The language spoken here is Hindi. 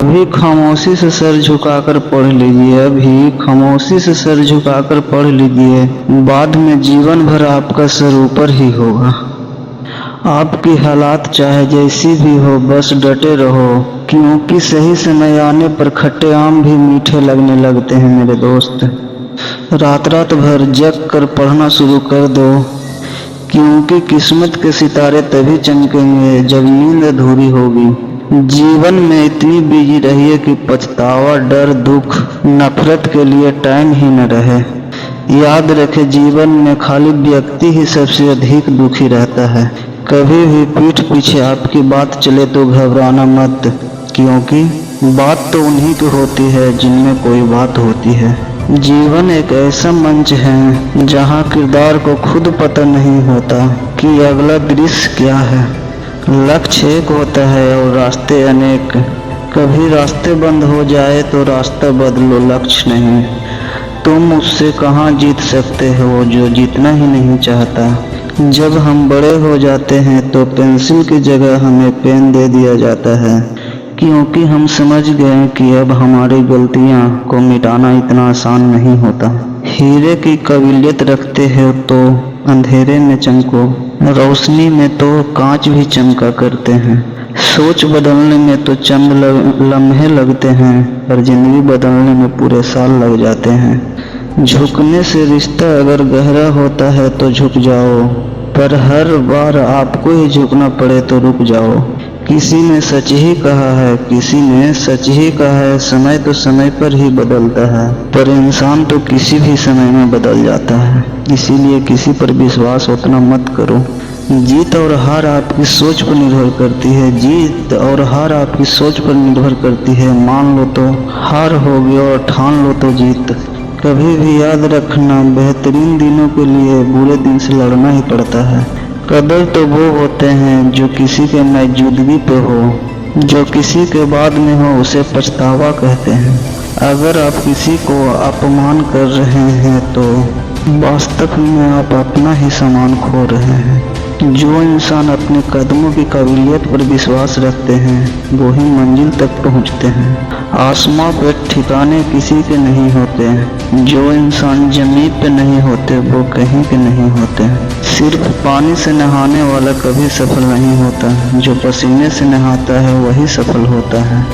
अभी खामोशी से सर झुकाकर पढ़ लीजिए, अभी खामोशी से सर झुकाकर पढ़ लीजिए, बाद में जीवन भर आपका सर ऊपर ही होगा। आपकी हालात चाहे जैसी भी हो, बस डटे रहो, क्योंकि सही समय आने पर खट्टे आम भी मीठे लगने लगते हैं मेरे दोस्त। रात रात भर जग कर पढ़ना शुरू कर दो, क्योंकि किस्मत के सितारे तभी चमकेंगे जब नींद अधूरी होगी। जीवन में इतनी बिजी रहिए कि पछतावा, डर, दुख, नफरत के लिए टाइम ही न रहे। याद रखें, जीवन में खाली व्यक्ति ही सबसे अधिक दुखी रहता है। कभी भी पीठ पीछे आपकी बात चले तो घबराना मत, क्योंकि बात तो उन्हीं की होती है जिनमें कोई बात होती है। जीवन एक ऐसा मंच है जहाँ किरदार को खुद पता नहीं होता कि अगला दृश्य क्या है। लक्ष्य एक होता है और रास्ते अनेक। कभी रास्ते बंद हो जाए तो रास्ता बदलो, लक्ष्य नहीं। तुम उससे कहाँ जीत सकते हो जो जीतना ही नहीं चाहता। जब हम बड़े हो जाते हैं तो पेंसिल की जगह हमें पेन दे दिया जाता है, क्योंकि हम समझ गए कि अब हमारी गलतियां को मिटाना इतना आसान नहीं होता। हीरे की काबिलियत रखते हो तो अंधेरे में चमको, रोशनी में तो कांच भी चमका करते हैं। सोच बदलने में तो चंद लम्हे लगते हैं, पर जिंदगी बदलने में पूरे साल लग जाते हैं। झुकने से रिश्ता अगर गहरा होता है तो झुक जाओ, पर हर बार आपको ही झुकना पड़े तो रुक जाओ। किसी ने सच ही कहा है, किसी ने सच ही कहा है, समय तो समय पर ही बदलता है, पर इंसान तो किसी भी समय में बदल जाता है। इसीलिए किसी पर विश्वास उतना मत करो। जीत और हार आपकी सोच पर निर्भर करती है, जीत और हार आपकी सोच पर निर्भर करती है। मान लो तो हार होगी और ठान लो तो जीत। कभी भी याद रखना, बेहतरीन दिनों के लिए बुरे दिन से लड़ना ही पड़ता है। कदर तो वो होते हैं जो किसी के मौजूदगी पे हो, जो किसी के बाद में हो उसे पछतावा कहते हैं। अगर आप किसी को अपमान कर रहे हैं तो वास्तव में आप अपना ही सामान खो रहे हैं। जो इंसान अपने कदमों की काबिलियत पर विश्वास रखते हैं वो ही मंजिल तक पहुंचते हैं। आसमां पे ठिकाने किसी के नहीं होते, जो इंसान जमीन पे नहीं होते वो कहीं के नहीं होते। सिर्फ पानी से नहाने वाला कभी सफल नहीं होता, जो पसीने से नहाता है वही सफल होता है।